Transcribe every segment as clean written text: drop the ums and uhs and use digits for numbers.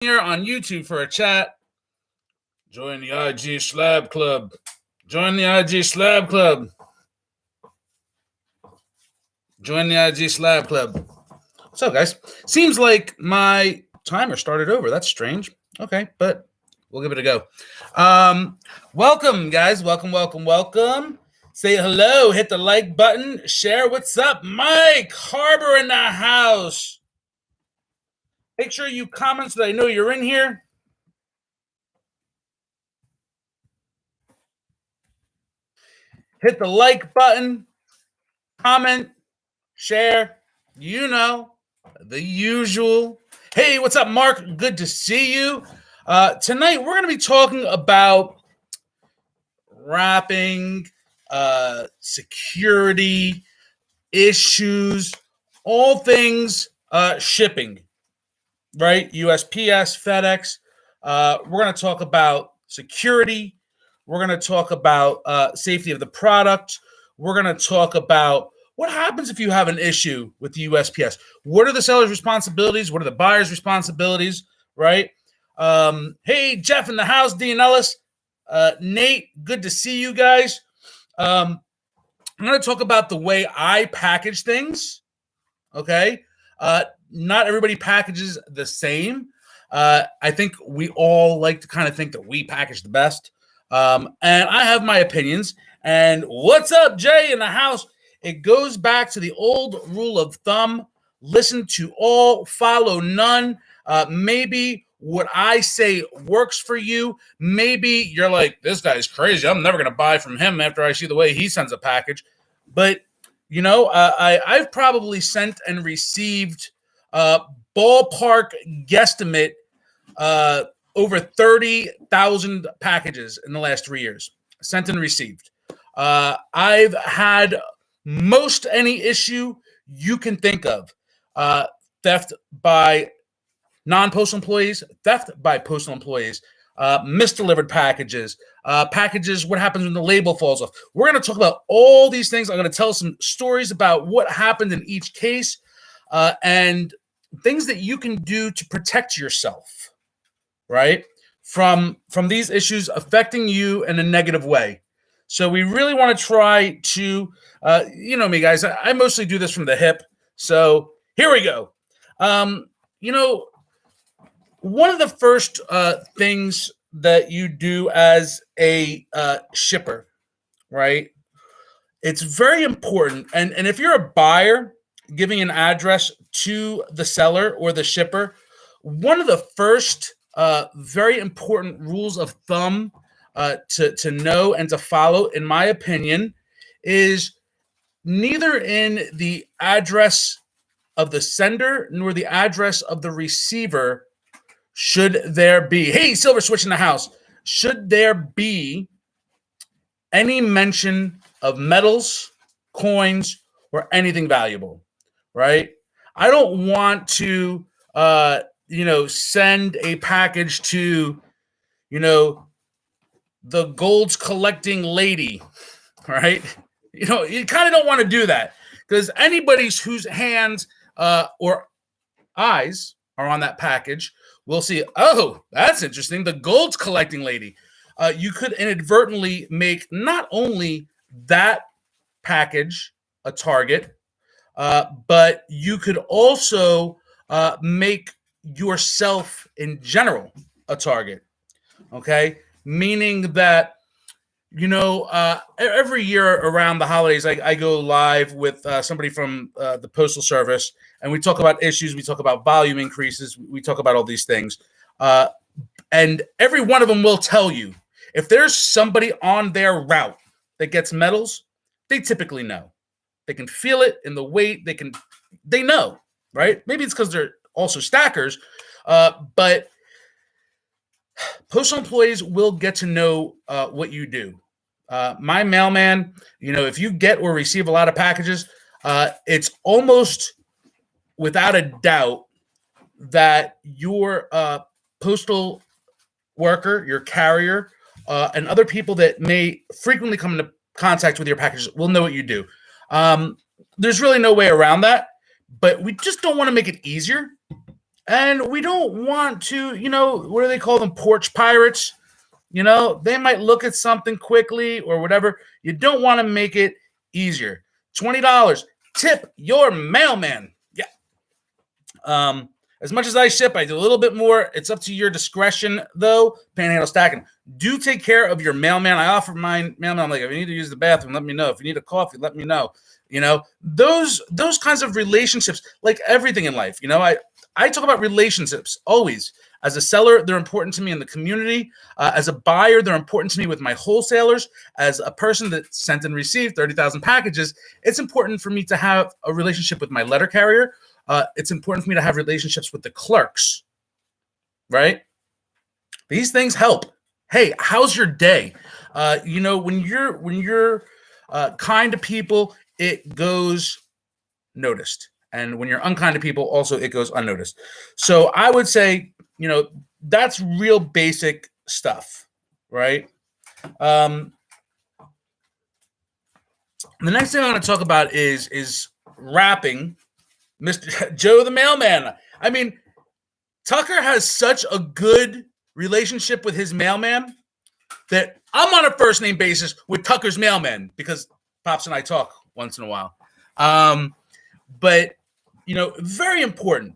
Here on YouTube for a chat. Join the IG Slab Club. Join the IG Slab Club. Join the IG Slab Club. What's up, guys? Seems like my timer started over. That's strange. Okay, but we'll give it a go. Welcome, guys. Welcome. Say hello. Hit the like button. Share what's up. Mike Harbor in the house. Make sure you comment so that I know you're in here. Hit the like button, comment, share, the usual. Hey, what's up, Mark? Good to see you. Tonight, we're going to be talking about wrapping, security, issues, all things shipping, right? USPS, FedEx. We're going to talk about security. We're going to talk about safety of the product. We're going to talk about what happens if you have an issue with the USPS. What are the seller's responsibilities? What are the buyer's responsibilities, right? Hey, Jeff in the house, Dean Ellis. Nate, good to see you guys. I'm going to talk about the way I package things, okay? Not everybody packages the same. I think we all like to kind of think that we package the best. And I have my opinions. And what's up, Jay in the house? It goes back to the old rule of thumb. Listen to all, follow none. Maybe what I say works for you. Maybe you're like, this guy's crazy. I'm never going to buy from him after I see the way he sends a package. But, I've probably sent and received ballpark guesstimate over 30,000 packages in the last 3 years, sent and received. I've had most any issue you can think of. Theft by non-postal employees, theft by postal employees, misdelivered packages, packages, what happens when the label falls off. We're going to talk about all these things. I'm going to tell some stories about what happened in each case and things that you can do to protect yourself, right, from these issues affecting you in a negative way. So we really want to try to, me, guys, I mostly do this from the hip. So here we go. One of the first things that you do as a shipper, right, it's very important. And if you're a buyer giving an address to the seller or the shipper, one of the first very important rules of thumb to know and to follow, in my opinion, is neither in the address of the sender nor the address of the receiver should there be, hey, Silver Switch in the house, should there be any mention of metals, coins, or anything valuable, right? I don't want to send a package to, the gold's collecting lady, right? You kind of don't want to do that because anybody whose hands or eyes are on that package will see, oh, that's interesting, the gold's collecting lady. You could inadvertently make not only that package a target, but you could also make yourself in general a target, okay? Meaning that, every year around the holidays, I go live with somebody from the Postal Service, and we talk about issues, we talk about volume increases, we talk about all these things. And every one of them will tell you, if there's somebody on their route that gets metals, they typically know. They can feel it in the weight. They know, right? Maybe it's because they're also stackers, but postal employees will get to know what you do. My mailman, if you get or receive a lot of packages, it's almost without a doubt that your postal worker, your carrier, and other people that may frequently come into contact with your packages will know what you do. There's really no way around that, but we just don't want to make it easier. And we don't want to, what do they call them? Porch pirates. They might look at something quickly or whatever. You don't want to make it easier. $20. Tip your mailman. Yeah. As much as I ship, I do a little bit more. It's up to your discretion, though. Panhandle stacking. Do take care of your mailman. I offer my mailman. I'm like, if you need to use the bathroom, let me know. If you need a coffee, let me know. Those kinds of relationships, like everything in life. I talk about relationships always. As a seller, they're important to me in the community. As a buyer, they're important to me with my wholesalers. As a person that sent and received 30,000 packages, it's important for me to have a relationship with my letter carrier. It's important for me to have relationships with the clerks, right? These things help. Hey, how's your day? When you're kind to people, it goes noticed. And when you're unkind to people, also it goes unnoticed. So I would say, that's real basic stuff, right? The next thing I want to talk about is wrapping. Mr. Joe the mailman. I mean, Tucker has such a good relationship with his mailman that I'm on a first name basis with Tucker's mailman because Pops and I talk once in a while. But very important.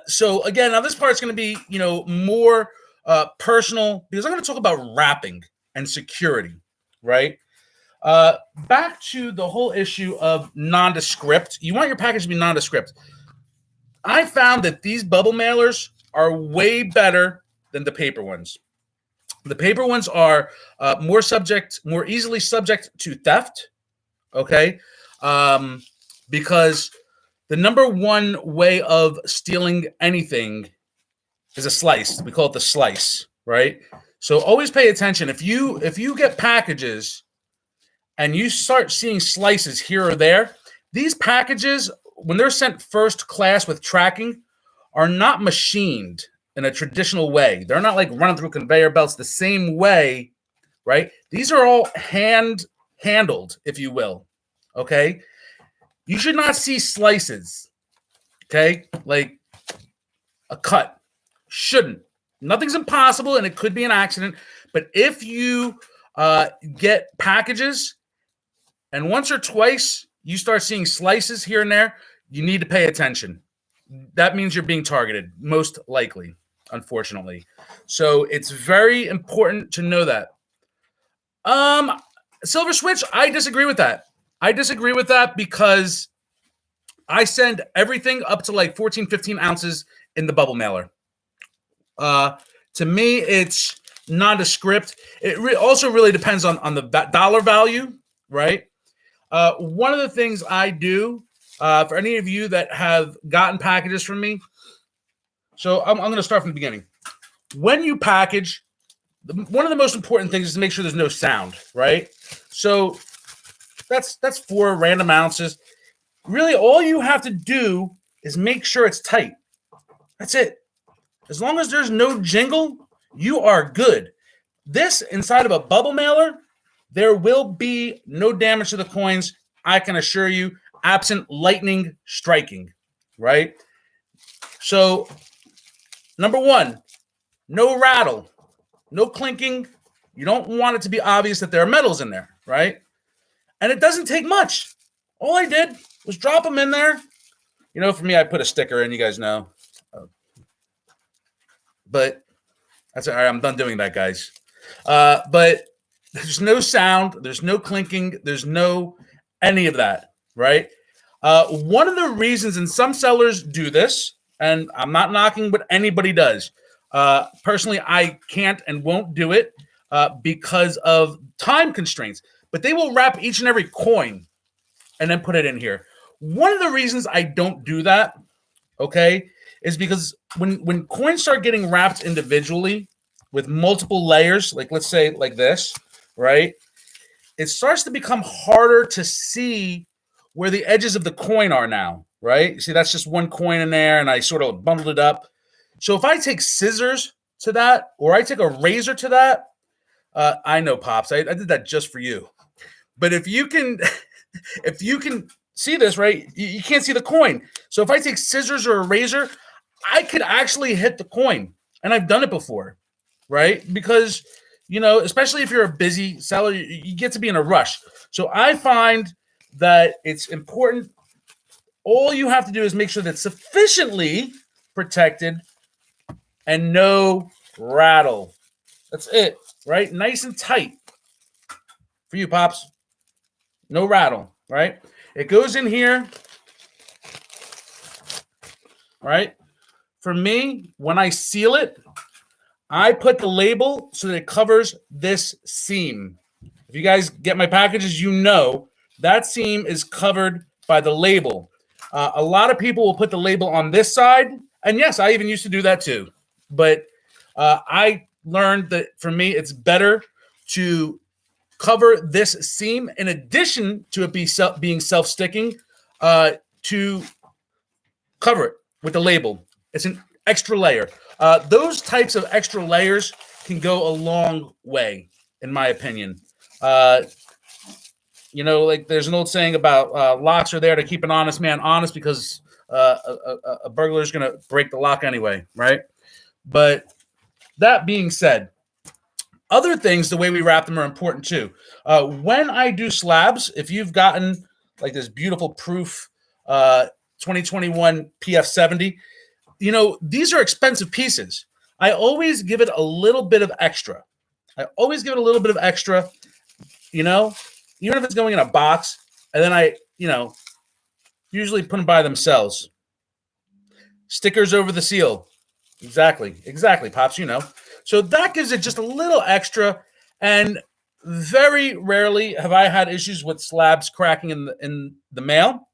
So again, now this part's going to be, more personal because I'm going to talk about wrapping and security, right? Back to the whole issue of nondescript. You want your package to be nondescript. I found that these bubble mailers are way better than the paper ones. The paper ones are more easily subject to theft, okay? Because the number one way of stealing anything is a slice. We call it the slice, right? So always pay attention. If you get packages and you start seeing slices here or there, these packages, when they're sent first class with tracking, are not machined in a traditional way. They're not like running through conveyor belts the same way, right? These are all handled, if you will, okay? You should not see slices, okay? Like a cut. Shouldn't. Nothing's impossible, and it could be an accident. But if you get packages, and once or twice you start seeing slices here and there, you need to pay attention. That means you're being targeted, most likely, unfortunately. So it's very important to know that. Silver Switch, I disagree with that. I disagree with that because I send everything up to like 14, 15 ounces in the bubble mailer. To me, it's nondescript. It also really depends on the dollar value, right? One of the things I do for any of you that have gotten packages from me, so I'm going to start from the beginning. When you package, one of the most important things is to make sure there's no sound, right? So that's 4 random ounces. Really, all you have to do is make sure it's tight. That's it. As long as there's no jingle, you are good. This inside of a bubble mailer, there will be no damage to the coins, I can assure you, absent lightning striking, right? So, number 1, no rattle, no clinking. You don't want it to be obvious that there are metals in there, right? And it doesn't take much. All I did was drop them in there. For me, I put a sticker in, you guys know. But that's all right. I'm done doing that, guys. But there's no sound. There's no clinking. There's no any of that, right? One of the reasons, and some sellers do this, and I'm not knocking what anybody does. Personally, I can't and won't do it because of time constraints. But they will wrap each and every coin and then put it in here. One of the reasons I don't do that, okay, is because when coins start getting wrapped individually with multiple layers, like let's say like this, right, it starts to become harder to see where the edges of the coin are now, right? You see, that's just one coin in there, and I sort of bundled it up. So if I take scissors to that, or I take a razor to that, I know, Pops, I did that just for you. But if you can see this, right, you can't see the coin. So if I take scissors or a razor, I could actually hit the coin, and I've done it before, right? Because, especially if you're a busy seller, you get to be in a rush. So I find that it's important. All you have to do is make sure that's sufficiently protected and no rattle. That's it, right? Nice and tight for you, Pops. No rattle, right? It goes in here, right? For me, when I seal it, I put the label so that it covers this seam. If you guys get my packages, you know that seam is covered by the label. A lot of people will put the label on this side. And yes, I even used to do that too. But I learned that for me, it's better to cover this seam in addition to it being self-sticking to cover it with the label. It's an extra layer. Those types of extra layers can go a long way, in my opinion. Like there's an old saying about locks are there to keep an honest man honest because a burglar is going to break the lock anyway, right? But that being said, other things, the way we wrap them are important too. When I do slabs, if you've gotten like this beautiful proof 2021 PF70, these are expensive pieces. I always give it a little bit of extra. Even if it's going in a box, and then I usually put them by themselves. Stickers over the seal. Exactly, Pops, So that gives it just a little extra, and very rarely have I had issues with slabs cracking in the mail.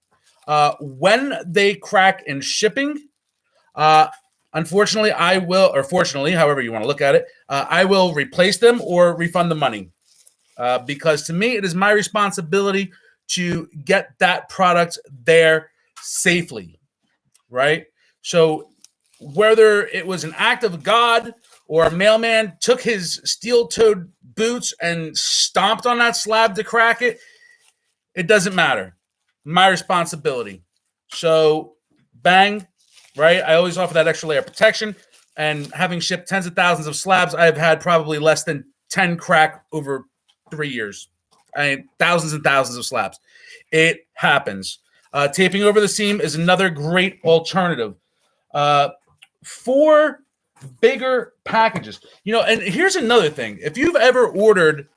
When they crack in shipping, unfortunately, I will, or fortunately, however you want to look at it, I will replace them or refund the money. Because to me, it is my responsibility to get that product there safely, right? So whether it was an act of God or a mailman took his steel-toed boots and stomped on that slab to crack it, it doesn't matter. My responsibility. So bang, right? I always offer that extra layer of protection. And having shipped tens of thousands of slabs, I've had probably less than 10 crack over 3 years. Thousands and thousands of slabs. It happens. Taping over the seam is another great alternative. For bigger packages, and here's another thing. If you've ever ordered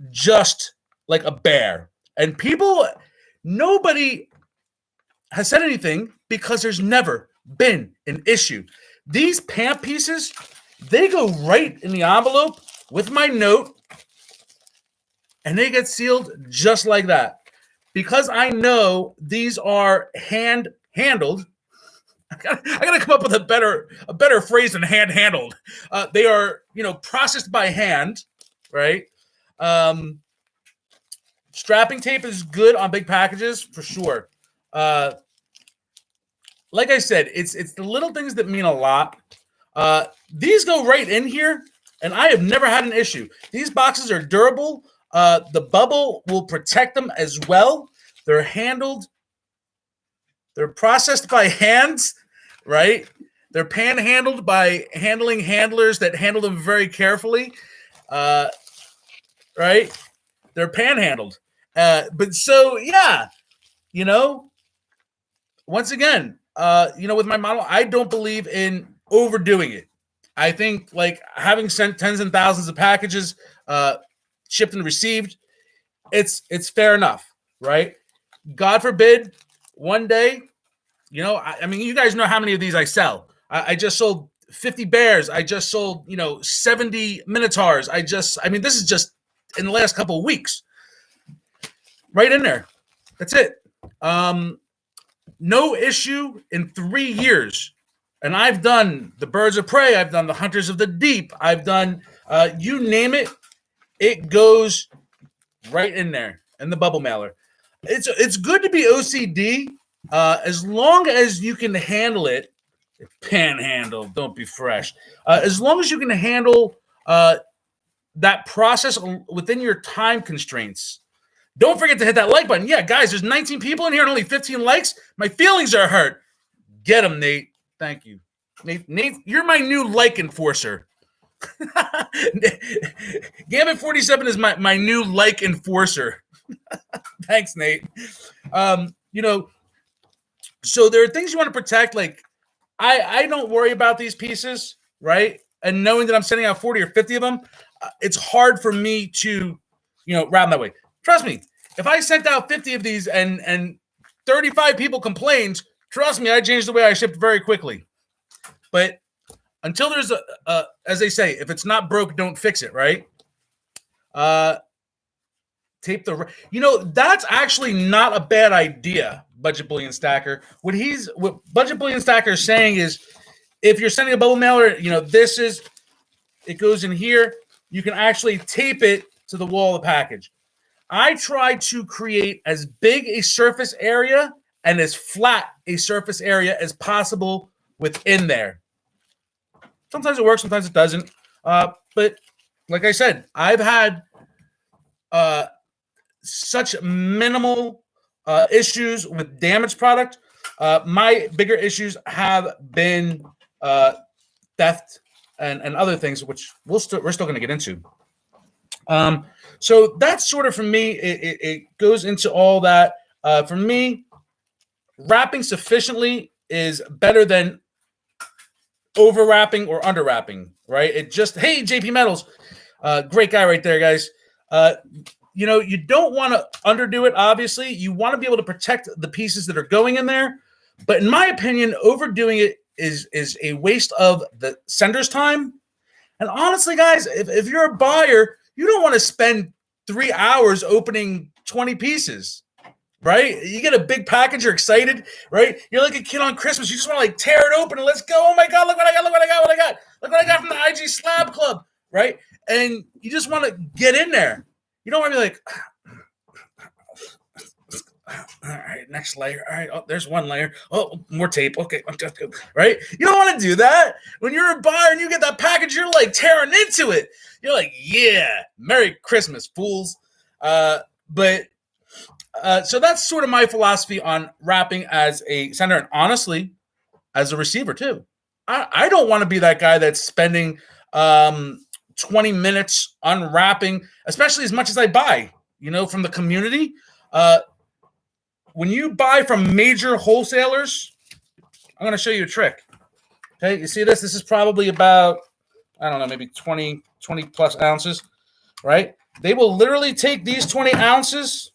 just like a bear, and nobody has said anything because there's never been an issue. These pant pieces, they go right in the envelope with my note, and they get sealed just like that. Because I know these are hand-handled, I gotta come up with a better phrase than hand-handled. They are, processed by hand, right? Strapping tape is good on big packages for sure. Like I said, it's the little things that mean a lot. These go right in here, and I have never had an issue. These boxes are durable. The bubble will protect them as well. They're handled. They're processed by hands, right? They're panhandled by handling handlers that handle them very carefully, right? They're panhandled. But so, yeah, once again, with my model, I don't believe in overdoing it. I think like having sent tens and thousands of packages shipped and received, it's fair enough, right? God forbid, one day, I mean, you guys know how many of these I sell. I just sold 50 bears. I just sold, 70 minotaurs. This is just in the last couple of weeks. Right in there. That's it. No issue in 3 years. And I've done the birds of prey. I've done the hunters of the deep. I've done, you name it. It goes right in there in the bubble mailer. It's good to be OCD as long as you can handle it. Panhandle, don't be fresh. As long as you can handle that process within your time constraints. Don't forget to hit that like button. Yeah, guys, there's 19 people in here and only 15 likes. My feelings are hurt. Get them, Nate. Thank you. Nate, you're my new like enforcer. Gambit 47 is my new like enforcer. Thanks, Nate. You know, so there are things you want to protect. Like I don't worry about these pieces, right? And knowing that I'm sending out 40 or 50 of them, it's hard for me to, wrap that way. Trust me, if I sent out 50 of these and 35 people complained, trust me, I changed the way I shipped very quickly. But until there's as they say, if it's not broke, don't fix it, right? Tape the, that's actually not a bad idea, Budget Bullion Stacker. What Budget Bullion Stacker is saying is, if you're sending a bubble mailer, it goes in here. You can actually tape it to the wall of the package. I try to create as big a surface area and as flat a surface area as possible within there. Sometimes it works, sometimes it doesn't. But like I said, I've had such minimal issues with damaged product. My bigger issues have been theft and other things, which we're still going to get into. So that's sort of, for me, it goes into all that. For me, wrapping sufficiently is better than over wrapping or under wrapping, right? It just, hey, JP Metals, great guy right there, guys. You don't want to underdo it, obviously. You want to be able to protect the pieces that are going in there. But in my opinion, overdoing it is a waste of the sender's time. And honestly, guys, if you're a buyer, you don't want to spend 3 hours opening 20 pieces, right? You get a big package, you're excited, right? You're like a kid on Christmas. You just want to tear it open and let's go. Oh my God, look what I got, look what I got, Look what I got from the IG Slab Club, right? And you just want to get in there. You don't want to be like, all right, next layer. All right, oh, there's one layer. Oh, more tape. Okay, right? You don't want to do that. When you're a buyer and you get that package, you're like tearing into it. You're like, yeah, Merry Christmas, fools. So that's sort of my philosophy on wrapping as a sender, and honestly, as a receiver too. I don't want to be that guy that's spending 20 minutes unwrapping, especially as much as I buy, from the community. When you buy from major wholesalers, I'm going to show you a trick. Okay, you see this? This is probably about, I don't know, maybe 20 plus ounces, right? They will literally take these 20 ounces,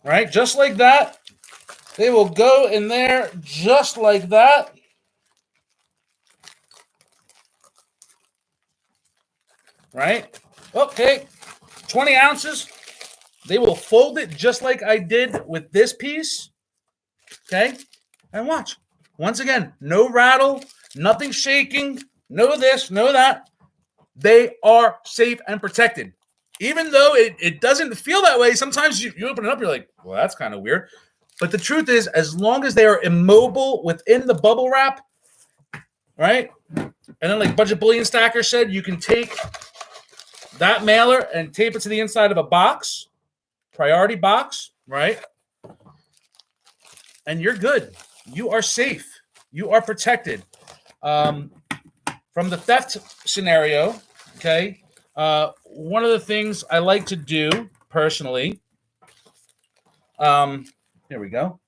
right, just like that. They will go in there just like that. Right? Okay, 20 ounces. They will fold it just like I did with this piece. Okay? And watch. Once again, no rattle, nothing shaking, no this, no that. They are safe and protected. Even though it doesn't feel that way, sometimes you open it up, you're like, well, that's kind of weird. But the truth is, as long as they are immobile within the bubble wrap, right? And then like Budget Bullion Stacker said, you can take that mailer and tape it to the inside of a box, priority box, right? And you're good. You are safe. You are protected. From the theft scenario, okay, one of the things I like to do personally, here we go.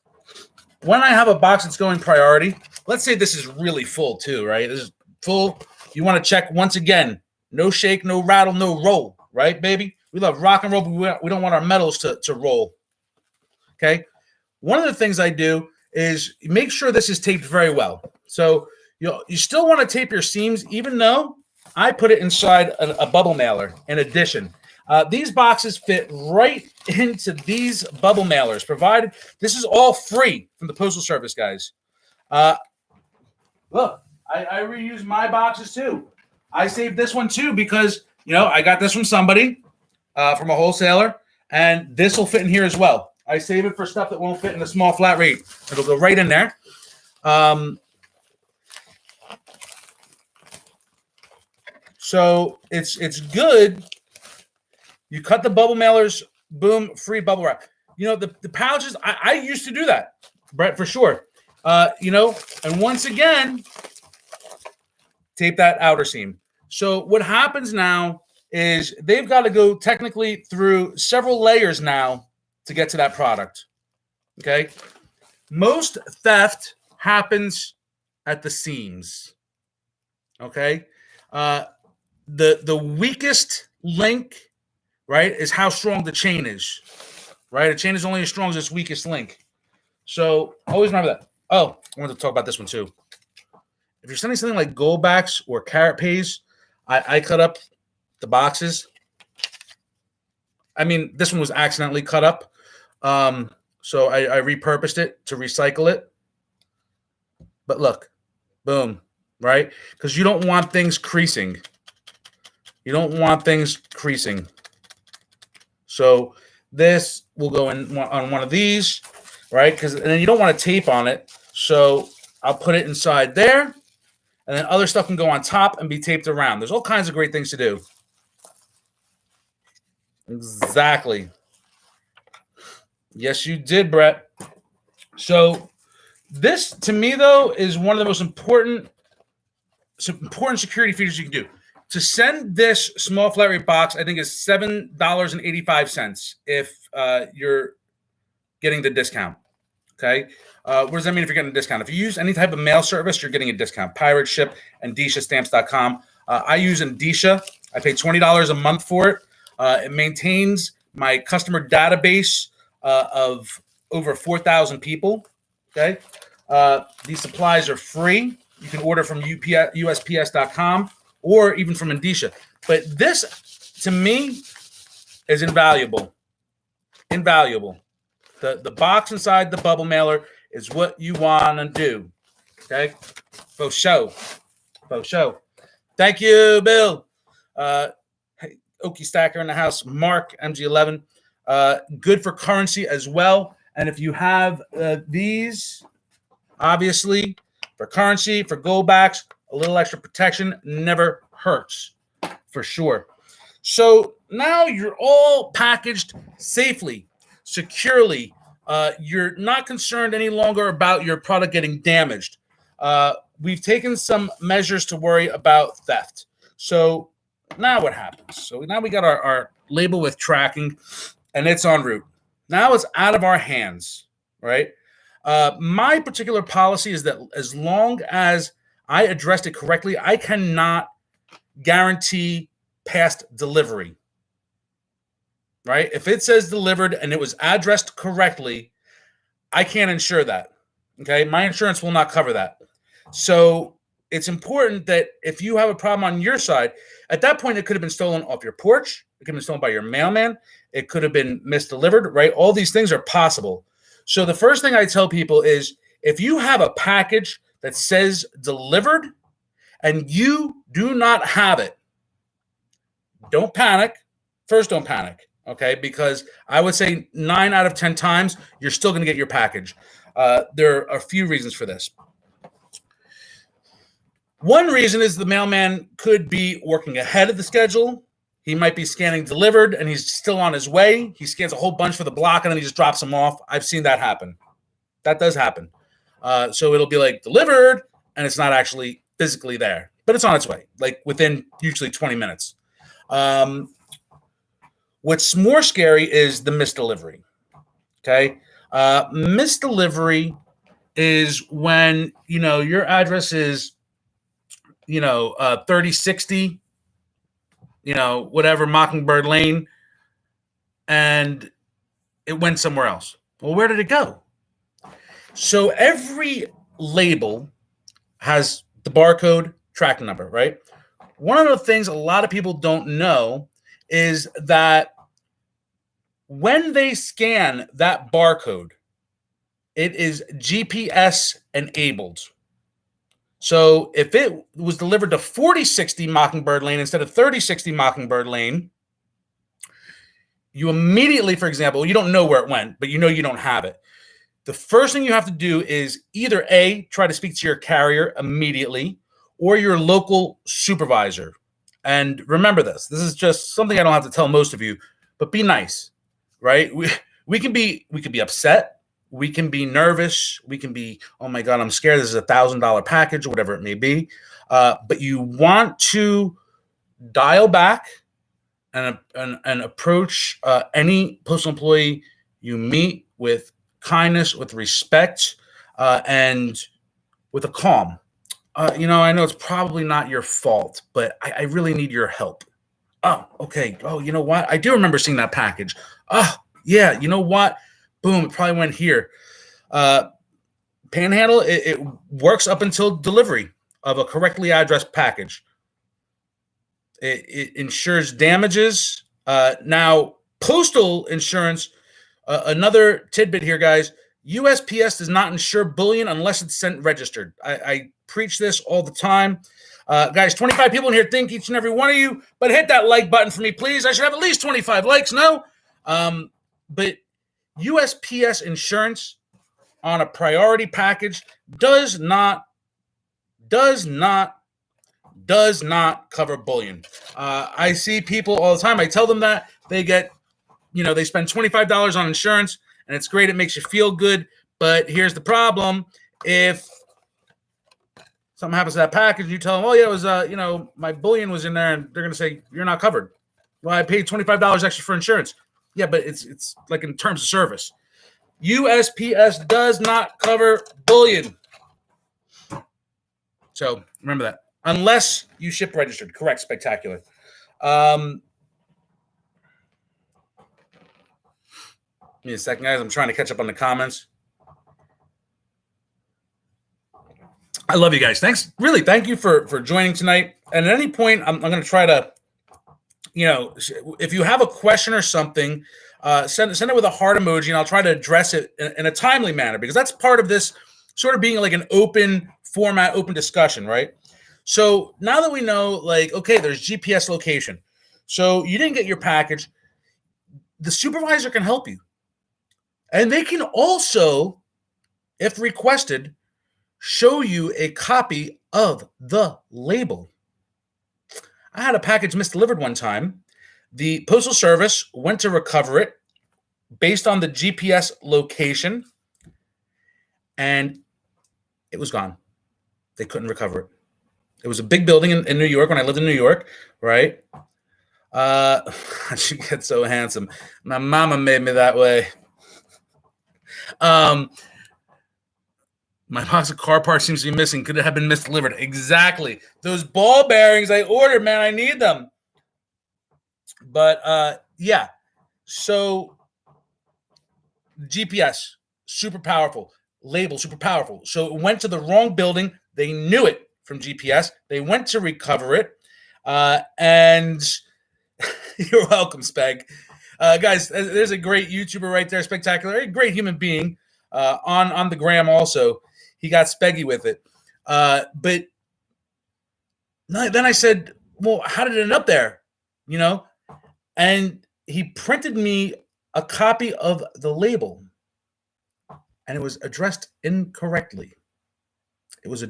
When I have a box that's going priority, let's say this is really full too, right? This is full. You want to check once again. No shake, no rattle, no roll, right, baby? We love rock and roll, but we don't want our metals to roll, okay? One of the things I do is make sure this is taped very well. So you still want to tape your seams, even though I put it inside a bubble mailer in addition. These boxes fit right into these bubble mailers, provided this is all free from the Postal Service, guys. Look, I reuse my boxes too. I saved this one too because, I got this from somebody, from a wholesaler, and this will fit in here as well. I save it for stuff that won't fit in a small flat rate. It'll go right in there. So it's good. You cut the bubble mailers, boom, free bubble wrap. The pouches, I used to do that, Brett, for sure. And once again, tape that outer seam. So what happens now is they've got to go technically through several layers now to get to that product. Okay. Most theft happens at the seams. Okay. The weakest link, right, is how strong the chain is. Right. A chain is only as strong as its weakest link. So always remember that. Oh, I wanted to talk about this one too. If you're sending something like Goldbacks or Carrot Pays, I cut up the boxes. I mean, this one was accidentally cut up. So I repurposed it to recycle it. But look, boom, right? Because you don't want things creasing. You don't want things creasing. So this will go in on one of these, right? And then you don't want to tape on it. So I'll put it inside there. And then other stuff can go on top and be taped around. There's all kinds of great things to do. Exactly. Yes, you did, Brett. So this, to me, though, is one of the most important security features you can do. To send this small flat rate box, I think is $7.85 if you're getting the discount. Okay. What does that mean if you're getting a discount? If you use any type of mail service, you're getting a discount. Pirate Ship, IndiciaStamps.com. I use Indicia. I pay $20 a month for it. It maintains my customer database of over 4,000 people. Okay. These supplies are free. You can order from usps.com or even from Indicia. But this, to me, is invaluable. Invaluable. The box inside the bubble mailer is what you want to do. Okay? For show. Thank you, Bill. Hey, Okie Stacker in the house. Mark, MG11. Good for currency as well. And if you have these, obviously, for currency, for goldbacks, a little extra protection never hurts, for sure. So now you're all packaged safely, securely. You're not concerned any longer about your product getting damaged. We've taken some measures to worry about theft. So now what happens? So now we got our label with tracking, and it's en route. Now it's out of our hands, right? My particular policy is that as long as I addressed it correctly, I cannot guarantee past delivery, right? If it says delivered and it was addressed correctly, I can't insure that, okay? My insurance will not cover that. So it's important that if you have a problem on your side, at that point, it could have been stolen off your porch. It could have been stolen by your mailman. It could have been misdelivered, right? All these things are possible. So the first thing I tell people is if you have a package that says delivered and you do not have it, don't panic. First, don't panic, okay? Because I would say 9 out of 10 times, you're still going to get your package. There are a few reasons for this. One reason is the mailman could be working ahead of the schedule. He might be scanning delivered and he's still on his way. He scans a whole bunch for the block and then he just drops them off. I've seen that happen. That does happen. So it'll be like delivered and it's not actually physically there, but it's on its way, like within usually 20 minutes. What's more scary is the misdelivery. Okay. Misdelivery is when, your address is, 3060, whatever, Mockingbird Lane, and it went somewhere else. Well, where did it go? So every label has the barcode tracking number, right? One of the things a lot of people don't know is that when they scan that barcode, it is GPS enabled. So if it was delivered to 4060 Mockingbird Lane instead of 3060 Mockingbird Lane, you immediately, for example, you don't know where it went, but you don't have it. The first thing you have to do is either A, try to speak to your carrier immediately, or your local supervisor. And remember this is just something I don't have to tell most of you, but be nice, right? We can be upset. we can be nervous. We can be, oh my God, I'm scared. This is $1,000 package or whatever it may be. But you want to dial back and approach any postal employee you meet with kindness, with respect, and with a calm. I know it's probably not your fault, but I really need your help. Oh, okay. Oh, you know what? I do remember seeing that package. Oh, yeah. You know what? Boom. It probably went here. Panhandle, it works up until delivery of a correctly addressed package. It insures damages. Now, postal insurance, another tidbit here, guys. USPS does not insure bullion unless it's sent registered. I preach this all the time. Guys, 25 people in here think each and every one of you, but hit that like button for me, please. I should have at least 25 likes, no? But USPS insurance on a priority package does not cover bullion. I see people all the time. I tell them that they get, they spend $25 on insurance, and it's great. It makes you feel good. But here's the problem. If something happens to that package, you tell them, oh, yeah, it was, my bullion was in there, and they're going to say, you're not covered. Well, I paid $25 extra for insurance. Yeah, but it's like in terms of service. USPS does not cover bullion. So remember that. Unless you ship registered. Correct. Spectacular. Give me a second, guys. I'm trying to catch up on the comments. I love you guys. Thanks. Really, thank you for joining tonight. And at any point, I'm going to try to, if you have a question or something, send it with a heart emoji, and I'll try to address it in a timely manner, because that's part of this sort of being like an open format, open discussion, right? So now that we know, okay, there's GPS location. So you didn't get your package. The supervisor can help you. And they can also, if requested, show you a copy of the label. I had a package misdelivered one time. The Postal Service went to recover it based on the GPS location, and it was gone. They couldn't recover it. It was a big building in New York when I lived in New York, right? She gets so handsome. My mama made me that way. My box of car parts seems to be missing. Could it have been misdelivered? Exactly. Those ball bearings I ordered, man, I need them. But yeah. So GPS, super powerful. Label, super powerful. So it went to the wrong building. They knew it from GPS. They went to recover it. And you're welcome, Speg. Guys, there's a great YouTuber right there, Spectacular. A great human being on the gram also. He got Speggy with it. But then I said, well, how did it end up there? And he printed me a copy of the label, and it was addressed incorrectly. I'll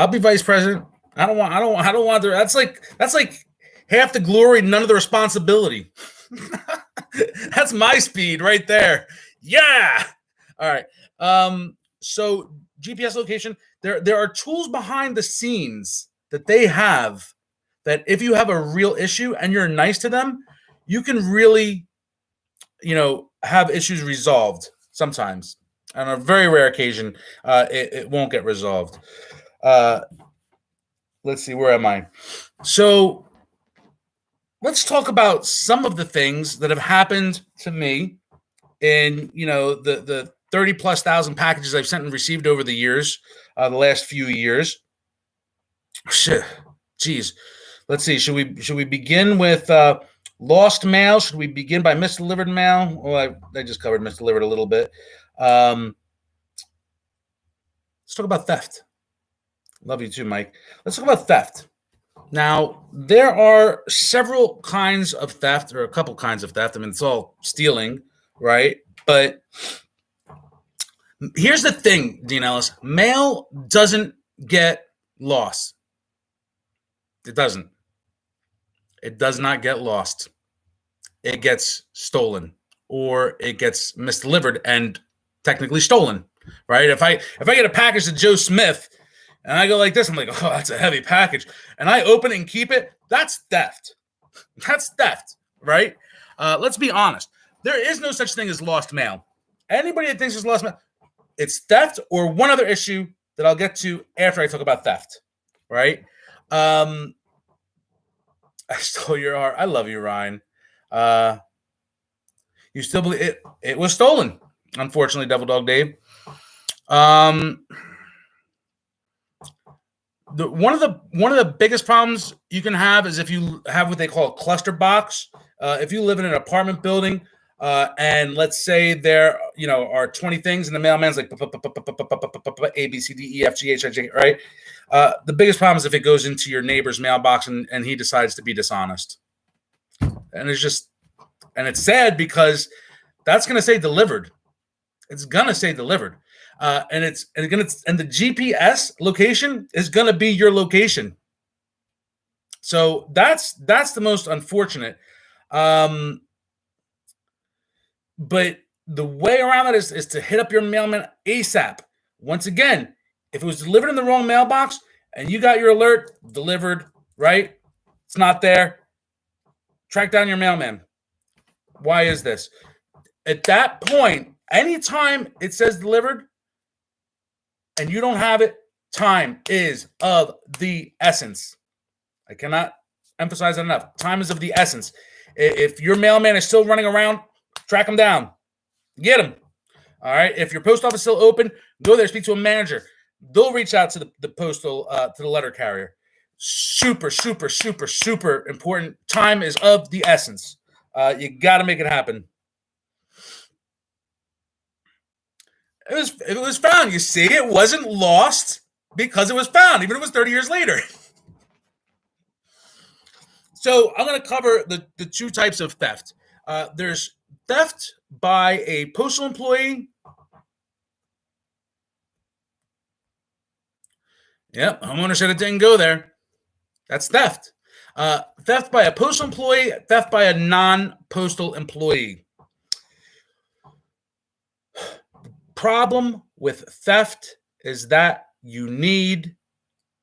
be vice president. I don't want to. That's like half the glory, none of the responsibility. That's my speed right there. Yeah. All right. So GPS location, there are tools behind the scenes that they have that if you have a real issue and you're nice to them, you can really, have issues resolved sometimes. On a very rare occasion, it won't get resolved. Let's see, where am I? So let's talk about some of the things that have happened to me in, the 30 plus thousand packages I've sent and received over the years, the last few years. Shit. Geez. Let's see. Should we begin with lost mail? Should we begin by misdelivered mail? Well, I just covered misdelivered a little bit. Let's talk about theft. Love you too, Mike. Let's talk about theft. Now, there are several kinds of theft, or a couple kinds of theft. I mean, it's all stealing, right? But here's the thing, Dean Ellis. Mail doesn't get lost. It doesn't. It does not get lost. it gets stolen or it gets misdelivered and technically stolen, right? If I get a package to Joe Smith and I go like this, I'm like, oh, that's a heavy package, and I open it and keep it, that's theft. That's theft, right? Let's be honest. There is no such thing as lost mail. Anybody that thinks it's lost mail, it's theft or one other issue that I'll get to after I talk about theft, right? I stole your heart. I love you, Ryan. You still believe it? It was stolen, unfortunately, Devil Dog Dave. One of the biggest problems you can have is if you have what they call a cluster box. If you live in an apartment building, and let's say there are 20 things, and the mailman's like A B C D E F G H I J, right? The biggest problem is if it goes into your neighbor's mailbox and he decides to be dishonest, and it's sad because that's going to say delivered. It's going to say delivered. And the GPS location is going to be your location. So that's the most unfortunate. But the way around that is to hit up your mailman ASAP. Once again, if it was delivered in the wrong mailbox and you got your alert delivered, right? It's not there. Track down your mailman. Why is this? At that point, anytime it says delivered and you don't have it, time is of the essence. I cannot emphasize that enough. Time is of the essence. If your mailman is still running around, track him down. Get him. All right. If your post office is still open, go there, speak to a manager. They'll reach out to the postal, to the letter carrier. Super, super, super, super important. Time is of the essence. You got to make it happen. It was found. You see, it wasn't lost because it was found, even if it was 30 years later. So I'm going to cover the two types of theft. There's theft by a postal employee. Yep, homeowner said it didn't go there. That's theft. Theft by a postal employee, theft by a non-postal employee. Problem with theft is that you need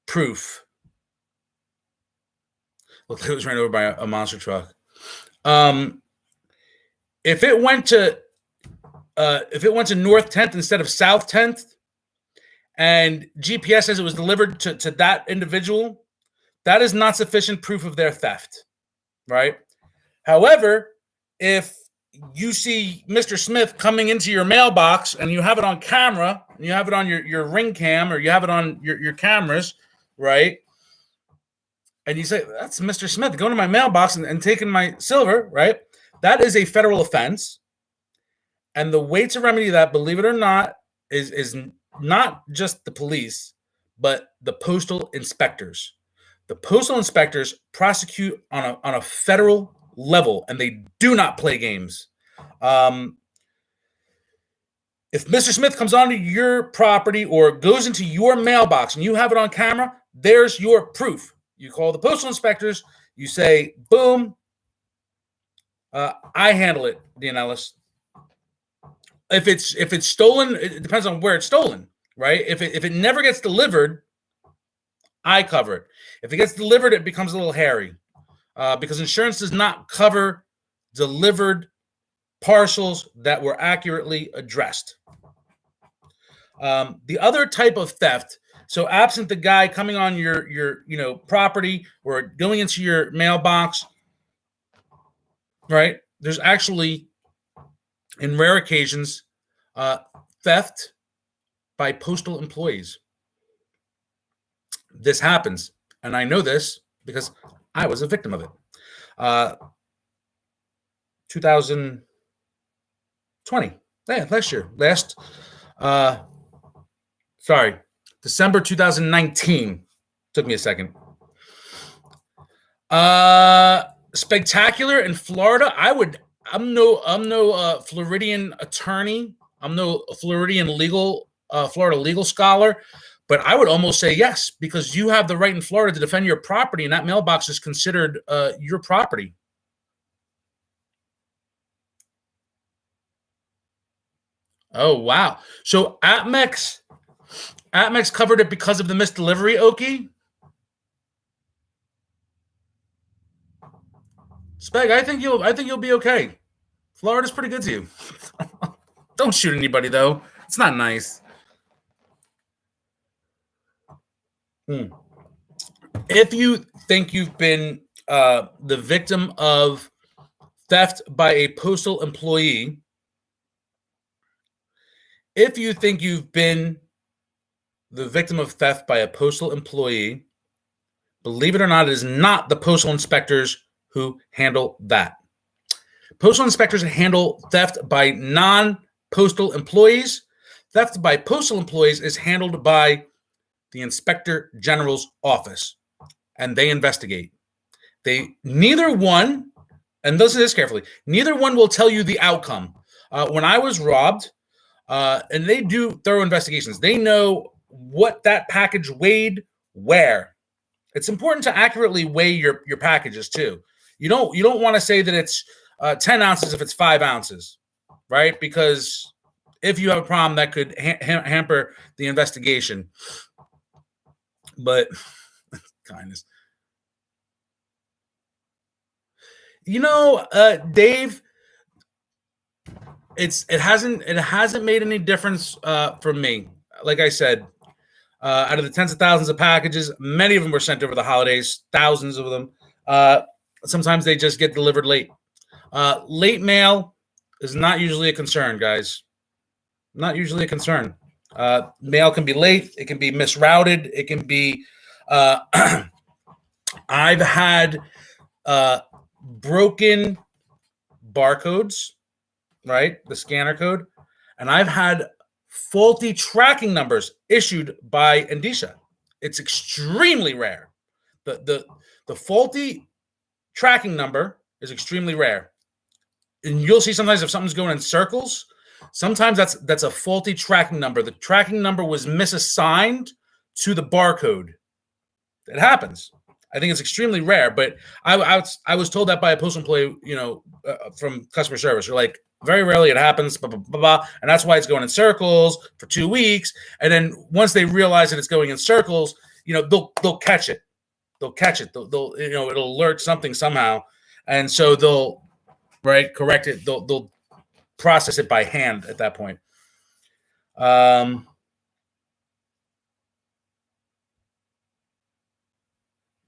proof. Look, it was ran over by a monster truck. If it went to North 10th instead of South 10th, and GPS says it was delivered to that individual, that is not sufficient proof of their theft, right? However, if you see Mr. Smith coming into your mailbox and you have it on camera, and you have it on your Ring cam, or you have it on your cameras, right? And you say, that's Mr. Smith going to my mailbox and taking my silver, right? That is a federal offense. And the way to remedy that, believe it or not, is not just the police, but the postal inspectors. The postal inspectors prosecute on a federal level, and they do not play games. If Mr. Smith comes onto your property or goes into your mailbox and you have it on camera, there's your proof. You call the postal inspectors. You say, boom, I handle it, Dean Ellis. If it's stolen, it depends on where it's stolen, right? If it never gets delivered, I cover it. If it gets delivered, it becomes a little hairy, because insurance does not cover delivered parcels that were accurately addressed. The other type of theft, so absent the guy coming on your property or going into your mailbox, right? There's actually, in rare occasions, theft by postal employees. This happens, and I know this because I was a victim of it. 2020, last year, December 2019. Took me a second. Spectacular in Florida. I'm no Floridian attorney. I'm no Floridian Florida legal scholar, but I would almost say yes, because you have the right in Florida to defend your property, and that mailbox is considered your property. Oh wow! So Atmex covered it because of the missed delivery. Okie Speg, I think you'll be okay. Florida's pretty good to you. Don't shoot anybody though. It's not nice. Hmm. If you think you've been the victim of theft by a postal employee, if you think you've been the victim of theft by a postal employee, believe it or not, it is not the postal inspectors who handle that. Postal inspectors handle theft by non-postal employees. Theft by postal employees is handled by the Inspector General's office, and they investigate. They neither one, and listen to this carefully, neither one will tell you the outcome. When I was robbed, and they do thorough investigations, they know what that package weighed, where. It's important to accurately weigh your packages too. You don't want to say that it's 10 ounces if it's 5 ounces, right? Because if you have a problem, that could hamper the investigation. But kindness. Dave, it hasn't made any difference for me. Like I said, out of the tens of thousands of packages, many of them were sent over the holidays, thousands of them. Sometimes they just get delivered late. Late mail is not usually a concern, guys. Not usually a concern. Mail can be late. It can be misrouted. It can be. I've had broken barcodes, right? The scanner code. And I've had faulty tracking numbers issued by Indicia. It's extremely rare. The faulty tracking number is extremely rare. And you'll see sometimes if something's going in circles, sometimes that's a faulty tracking number. The tracking number was misassigned to the barcode. It happens. I think it's extremely rare, but I was told that by a postal employee, from customer service. You're like, very rarely it happens, blah, blah, blah, blah, and that's why it's going in circles for 2 weeks. And then once they realize that it's going in circles, they'll catch it. They'll catch it. They'll it'll alert something somehow, and so they'll correct it. They'll process it by hand at that point.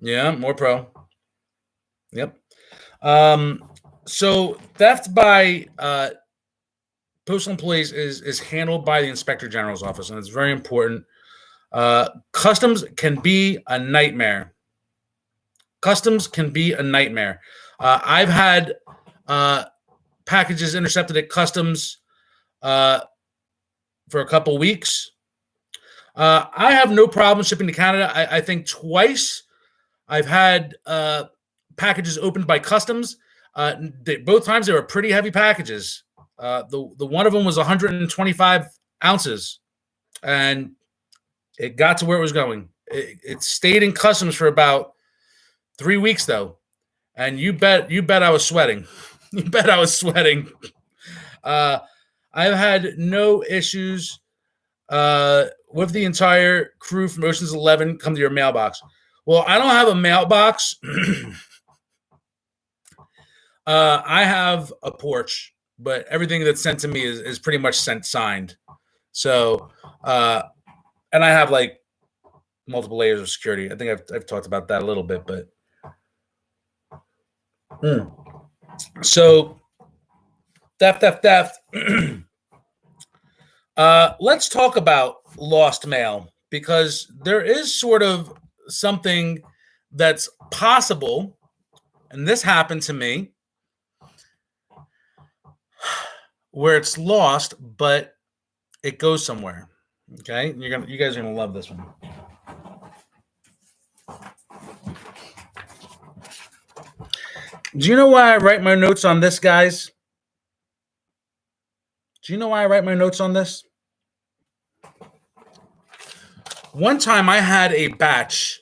Yeah, more pro. Yep. So theft by postal employees is handled by the Inspector General's office, and it's very important. Customs can be a nightmare. I've had packages intercepted at customs for a couple weeks. I have no problem shipping to Canada. I think twice I've had packages opened by customs. Both times they were pretty heavy packages. The one of them was 125 ounces, and it got to where it was going. It stayed in customs for about 3 weeks though, and you bet I was sweating. You bet I was sweating. I've had no issues with the entire crew from Ocean's 11 come to your mailbox. Well, I don't have a mailbox. I have a porch, but everything that's sent to me is pretty much signed. So, and I have like multiple layers of security. I think I've talked about that a little bit, but so theft. Let's talk about lost mail, because there is sort of something that's possible, and this happened to me, where it's lost, but it goes somewhere. Okay, you guys are gonna love this one. Do you know why I write my notes on this, guys? Do you know why I write my notes on this? One time I had a batch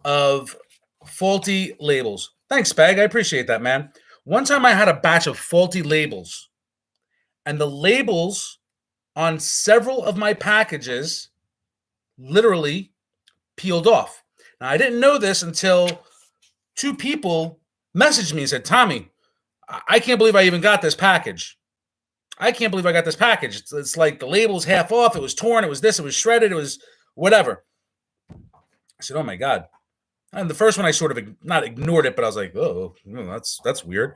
of faulty labels. Thanks, Spag. I appreciate that, man. One time I had a batch of faulty labels, and the labels on several of my packages literally peeled off. Now, I didn't know this until two people messaged me and said, Tommy, I can't believe I even got this package. I can't believe I got this package. It's like the label's half off. It was torn. It was this. It was shredded. It was whatever. I said, oh my God. And the first one I sort of not ignored it, but I was like, oh, that's weird.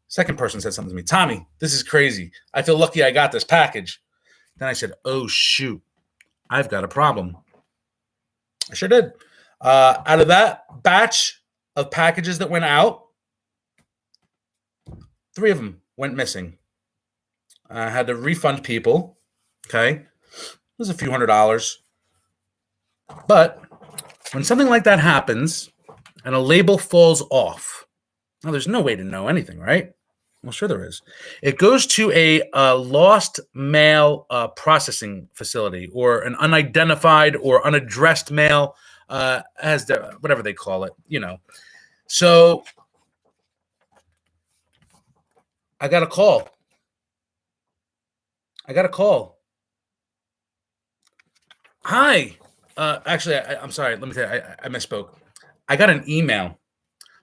Second person said something to me, Tommy, this is crazy. I feel lucky I got this package. Then I said, oh, shoot, I've got a problem. I sure did. Out of that batch of packages that went out, 3 of them went missing. I had to refund people. Okay. It was a few $100s. But when something like that happens and a label falls off, now there's no way to know anything, right? Well, sure there is. It goes to a lost mail processing facility, or an unidentified or unaddressed mail, as whatever they call it, So I got a call. Hi. Actually, I'm sorry. Let me tell you, I misspoke. I got an email.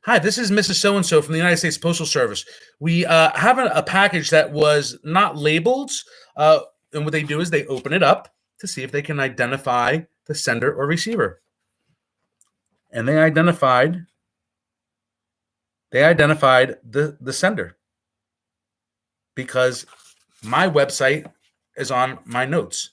Hi, this is Mrs. So-and-so from the United States Postal Service. We have a package that was not labeled. And what they do is they open it up to see if they can identify the sender or receiver. And they identified the sender, because my website is on my notes.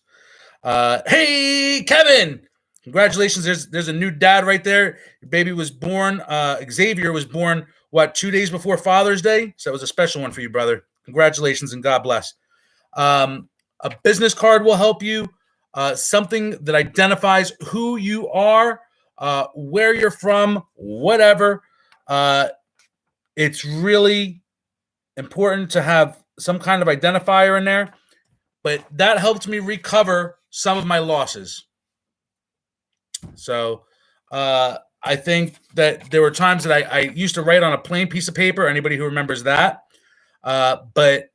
Hey, Kevin, congratulations. There's a new dad right there. Your baby was born. Xavier was born, 2 days before Father's Day? So it was a special one for you, brother. Congratulations and God bless. A business card will help you. Something that identifies who you are, where you're from, whatever. It's really important to have some kind of identifier in there, but that helped me recover some of my losses. So I think that there were times that I used to write on a plain piece of paper, anybody who remembers that, but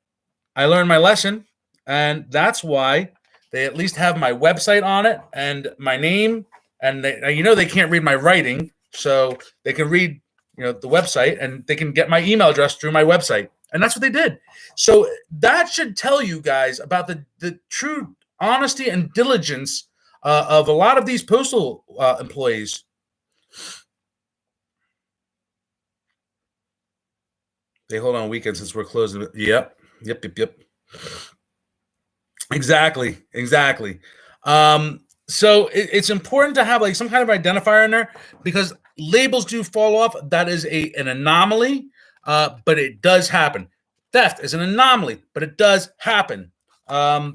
I learned my lesson, and that's why they at least have my website on it and my name, and they can't read my writing, so they can read the website, and they can get my email address through my website. And that's what they did. So that should tell you guys about the true honesty and diligence of a lot of these postal employees. They hold on weekends since we're closing. Yep. Exactly. So it's important to have like some kind of identifier in there, because labels do fall off. That is an anomaly, but it does happen. Theft is an anomaly, but it does happen. The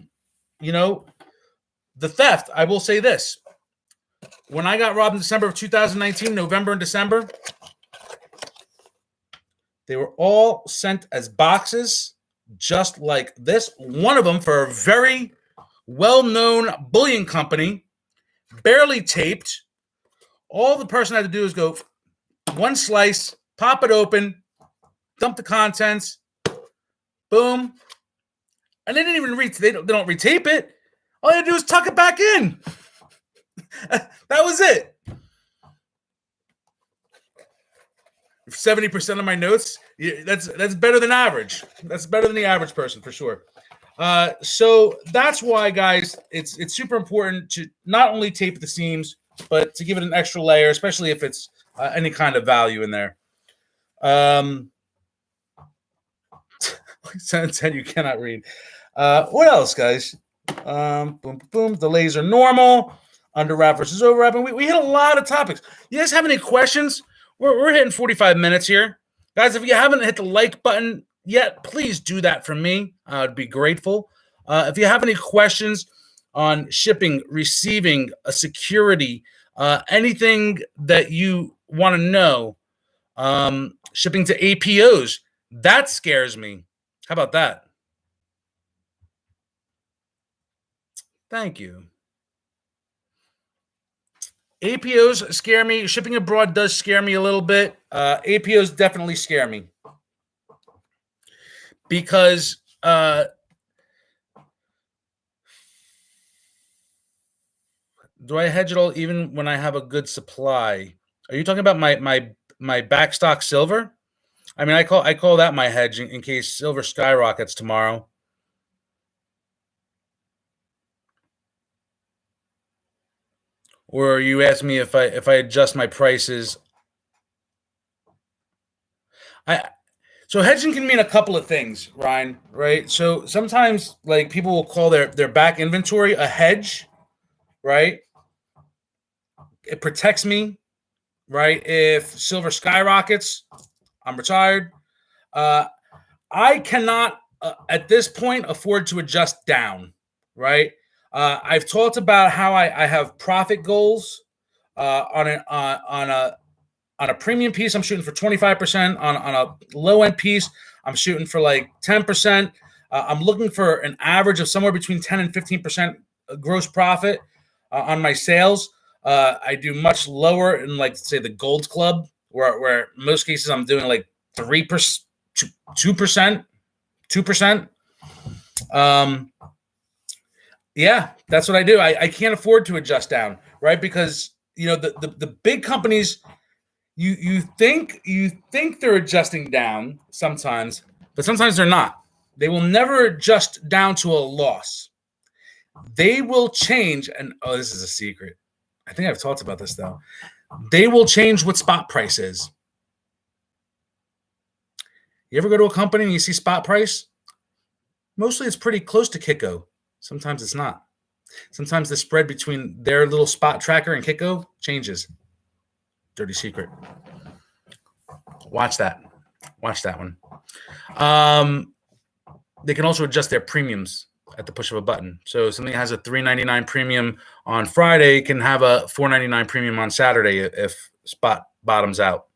theft, I will say this. When I got robbed in December of 2019, November and December, they were all sent as boxes just like this. One of them for a very well-known bullion company, barely taped. All the person had to do is go one slice, pop it open, dump the contents, boom. And they didn't even they don't retape it. All you had to do is tuck it back in. That was it. 70% of my notes, that's better than average. That's better than the average person for sure. So that's why, guys, it's super important to not only tape the seams, but to give it an extra layer, especially if it's any kind of value in there. 10 you cannot read. What else, guys? Boom. Delays are normal. Under wrap versus over wrap. And we hit a lot of topics. You guys have any questions? We're hitting 45 minutes here. Guys, if you haven't hit the like button yet, please do that for me. I'd be grateful. If you have any questions on shipping, receiving, security, anything that you want to know, shipping to APOs, that scares me. How about that? Thank you. APOs scare me. Shipping abroad does scare me a little bit. APOs definitely scare me because Do I hedge it all even when I have a good supply? Are you talking about my backstock silver? I mean, I call that my hedge in case silver skyrockets tomorrow. Or are you asking me if I adjust my prices? I So hedging can mean a couple of things, Ryan, right? So sometimes like people will call their back inventory a hedge, right? It protects me, right? If silver skyrockets, I'm retired. Uh, I cannot at this point afford to adjust down, right? I've talked about how I have profit goals on a premium piece. I'm shooting for 25%. On a low end piece, I'm shooting for like 10%. I'm looking for an average of somewhere between 10 and 15% gross profit on my sales. I do much lower in like say the Gold Club, where in most cases I'm doing like 3%, 2%, 2%. Um, yeah, that's what I do. I can't afford to adjust down, right? Because the big companies, you think they're adjusting down sometimes, but sometimes they're not. They will never adjust down to a loss. They will change, and oh, this is a secret. I think I've talked about this though. They will change what spot price is. You ever go to a company and you see spot price? Mostly it's pretty close to Kiko. Sometimes it's not. Sometimes the spread between their little spot tracker and Kiko changes. Dirty secret. Watch that. Watch that one. They can also adjust their premiums at the push of a button. So something that has a $3.99 premium on Friday can have a $4.99 premium on Saturday if spot bottoms out.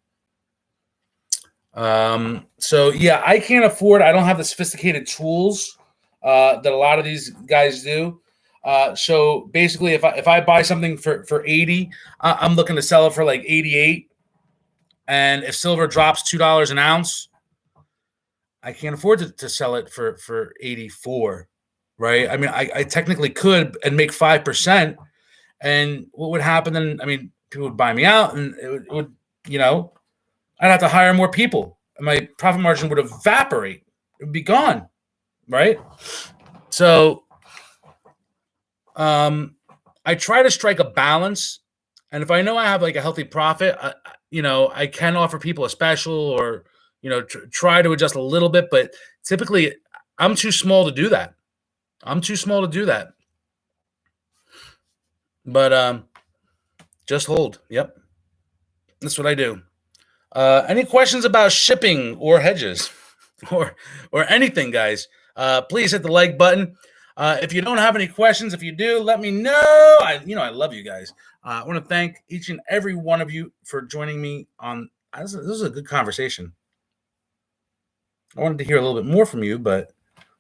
So yeah, I can't afford. I don't have the sophisticated tools that a lot of these guys do. So basically, if I buy something for 80, I'm looking to sell it for like 88. And if silver drops $2 an ounce, I can't afford to sell it for 84, right? I mean, I technically could and make 5%. And what would happen then? I mean, people would buy me out, and it would I'd have to hire more people. And my profit margin would evaporate. It would be gone, right? So I try to strike a balance. And if I know I have like a healthy profit, I can offer people a special or, try to adjust a little bit. But typically, I'm too small to do that. I'm too small to do that. But just hold. Yep. That's what I do. Any questions about shipping or hedges or anything, guys? Please hit the like button. If you don't have any questions, if you do, let me know. I love you guys. I want to thank each and every one of you for joining me on. This is a good conversation. I wanted to hear a little bit more from you, but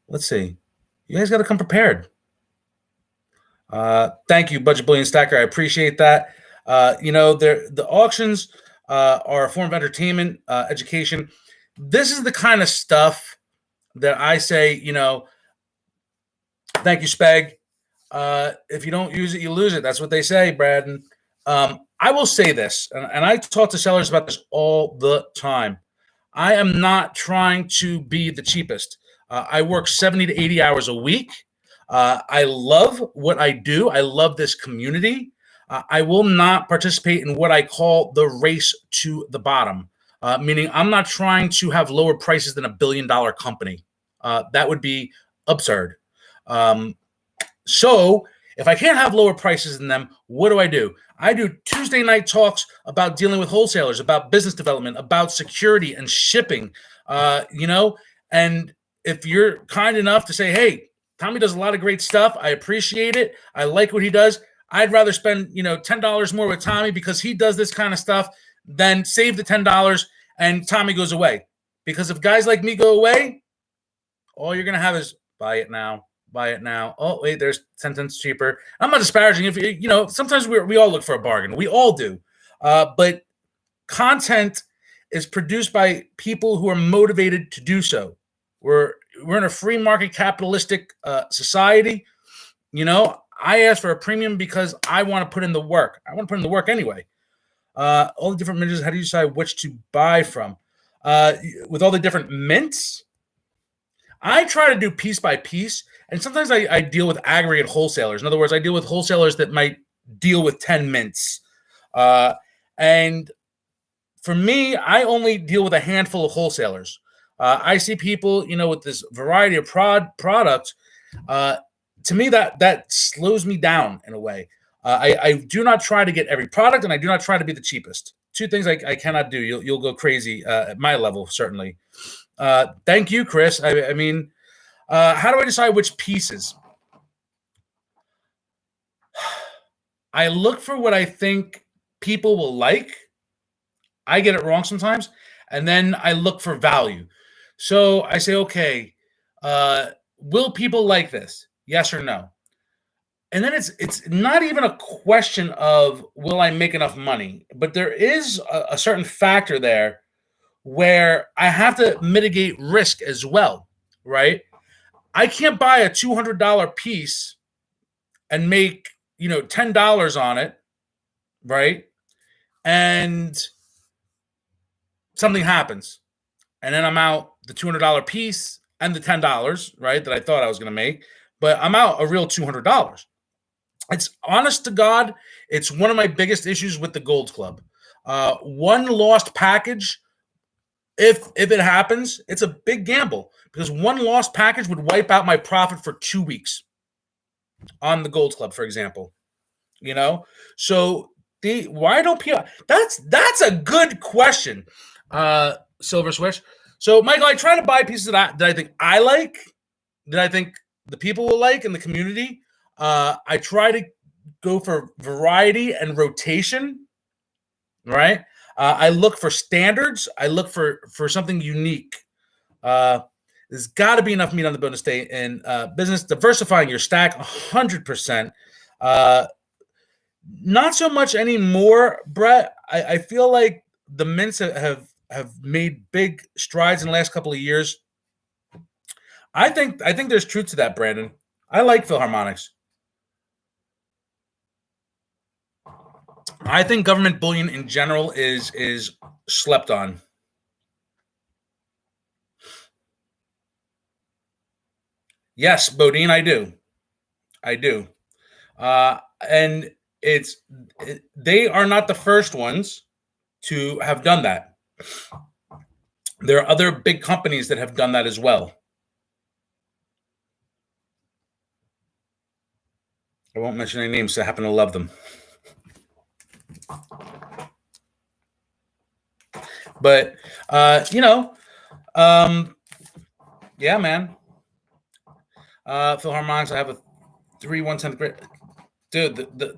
let's see. You guys got to come prepared. Thank you, Budget Bullion Stacker. I appreciate that. The auctions are a form of entertainment, education. This is the kind of stuff that I say, thank you, Speg. If you don't use it, you lose it. That's what they say, Brad. And I will say this, and I talk to sellers about this all the time. I am not trying to be the cheapest. I work 70 to 80 hours a week. I love what I do. I love this community. I will not participate in what I call the race to the bottom, meaning I'm not trying to have lower prices than $1 billion company. That would be absurd. So if I can't have lower prices than them, what do? I do Tuesday night talks about dealing with wholesalers, about business development, about security and shipping, and if you're kind enough to say, hey, Tommy does a lot of great stuff. I appreciate it. I like what he does. I'd rather spend, $10 more with Tommy because he does this kind of stuff than save the $10 and Tommy goes away. Because if guys like me go away, all you're going to have is buy it now. Buy it now. Oh, wait, there's 10 cents cheaper. I'm not disparaging. If sometimes we all look for a bargain. We all do. But content is produced by people who are motivated to do so. We're in a free market capitalistic society. I ask for a premium because I want to put in the work. I want to put in the work anyway. All the different mints. How do you decide which to buy from? With all the different mints, I try to do piece by piece, and sometimes I deal with aggregate wholesalers. In other words, I deal with wholesalers that might deal with 10 mints. And for me, I only deal with a handful of wholesalers. I see people, with this variety of products. To me, that slows me down in a way. I do not try to get every product, and I do not try to be the cheapest. Two things I cannot do. You'll go crazy at my level, certainly. Thank you, Chris. I mean, how do I decide which pieces? I look for what I think people will like. I get it wrong sometimes, and then I look for value. So I say, okay, will people like this? Yes or no? And then it's not even a question of will I make enough money, but there is a certain factor there where I have to mitigate risk as well, right? I can't buy a $200 piece and make $10 on it, right? And something happens, and then I'm out the $200 piece and the $10, right, that I thought I was going to make, but I'm out a real $200. It's honest to God, it's one of my biggest issues with the Gold Club. One lost package, if it happens, it's a big gamble because one lost package would wipe out my profit for 2 weeks on the Gold Club, for example. So why don't people? That's a good question, Silver Swish. So, Michael, I try to buy pieces that I think I like, that I think the people will like in the community. I try to go for variety and rotation, right? I look for standards. I look for something unique. There's got to be enough meat on the bone to stay in business. Diversifying your stack, 100%. Not so much anymore, Brett. I feel like the mints have made big strides in the last couple of years. I think there's truth to that, Brandon. I like Philharmonics. I think government bullion in general is slept on. Yes, Bodine, I do. And they are not the first ones to have done that. There are other big companies that have done that as well. I won't mention any names, so I happen to love them. But, yeah, man. Philharmonics, I have a 3/110th grade. Dude, the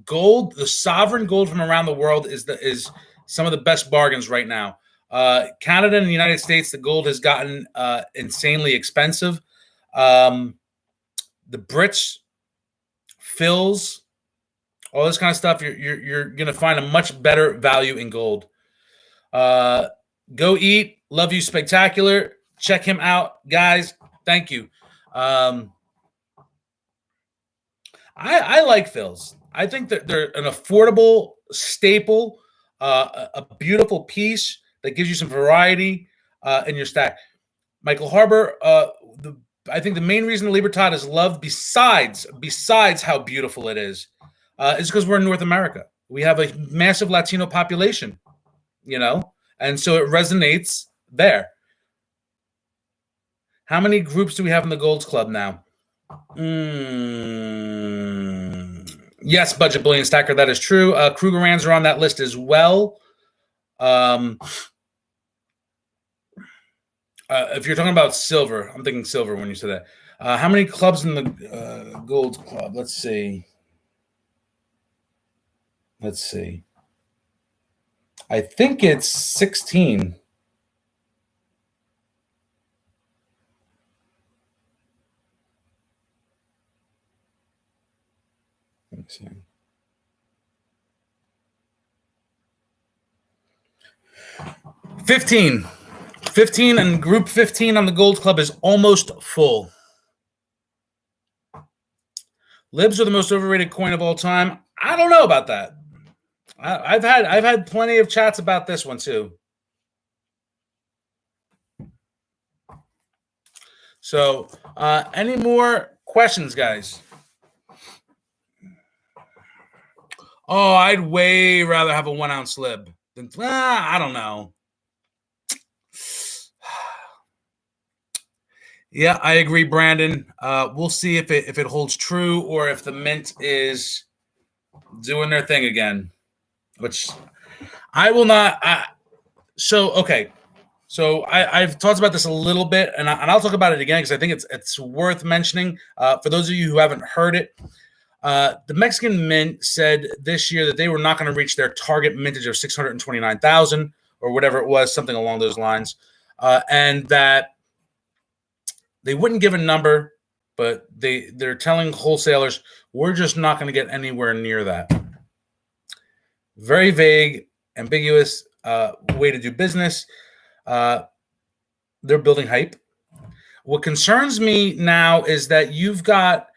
gold, the sovereign gold from around the world is some of the best bargains right now. Canada and the United States, the gold has gotten insanely expensive. The Brits, Phils, all this kind of stuff, you're going to find a much better value in gold. Go eat. Love you, Spectacular. Check him out, guys. Thank you. I like Phils. I think that they're an affordable staple, a beautiful piece that gives you some variety in your stack. Michael Harbor, I think the main reason the Libertad is loved, besides how beautiful it is because we're in North America. We have a massive Latino population, and so it resonates there. How many groups do we have in the Golds Club now? Yes, Budget Bullion Stacker, that is true. Krugerrands are on that list as well. If you're talking about silver, I'm thinking silver when you say that. How many clubs in the Gold Club? Let's see. I think it's 16. Let's see. 15 and group 15 on the Gold Club is almost full. Libs are the most overrated coin of all time. I don't know about that. I've had plenty of chats about this one too. So, any more questions, guys? Oh, I'd way rather have a 1 ounce lib than I don't know. Yeah, I agree, Brandon. We'll see if it holds true or if the mint is doing their thing again, which I will not. Okay. So I've talked about this a little bit, and I'll talk about it again because I think it's worth mentioning. For those of you who haven't heard it, the Mexican Mint said this year that they were not going to reach their target mintage of 629,000 or whatever it was, something along those lines, and that they wouldn't give a number, but they're telling wholesalers we're just not going to get anywhere near that. Very vague, ambiguous way to do business. They're building hype. What concerns me now is that you've got,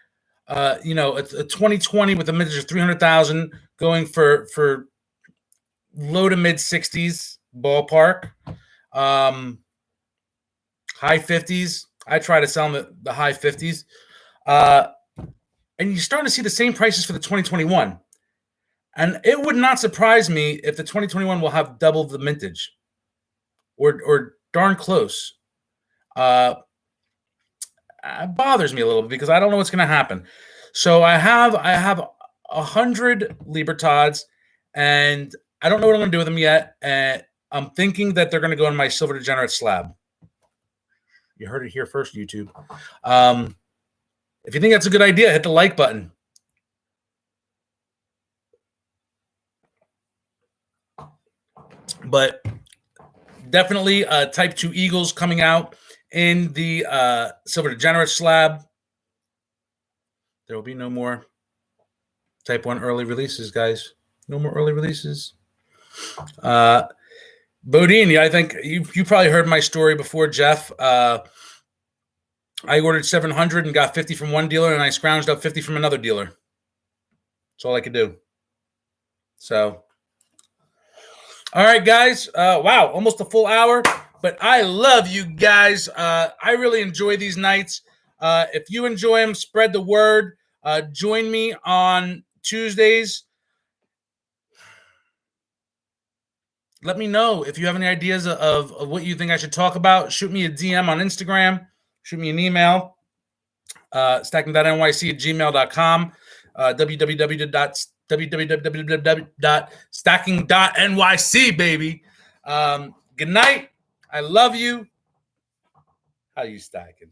a 2020 with a mintage of 300,000 going for low to mid 60s ballpark, high 50s. I try to sell them the high 50s, and you're starting to see the same prices for the 2021. And it would not surprise me if the 2021 will have double the mintage, or darn close. It bothers me a little bit because I don't know what's going to happen. So I have 100 Libertads, and I don't know what I'm going to do with them yet. I'm thinking that they're going to go in my Silver Degenerate slab. You heard it here first, YouTube. If you think that's a good idea, hit the like button. But definitely Type 2 Eagles coming out in the Silver Degenerate slab. There will be no more Type 1 early releases, guys. No more early releases. Bodine, I think you probably heard my story before, Jeff. I ordered 700 and got 50 from one dealer, and I scrounged up 50 from another dealer. That's all I could do. So, all right, guys. Wow, almost a full hour. But I love you guys. I really enjoy these nights. If you enjoy them, spread the word. Join me on Tuesdays. Let me know if you have any ideas of what you think I should talk about. Shoot me a DM on Instagram. Shoot me an email. Stacking.nyc@gmail.com. www.stacking.nyc, baby. Good night. I love you. How you stacking?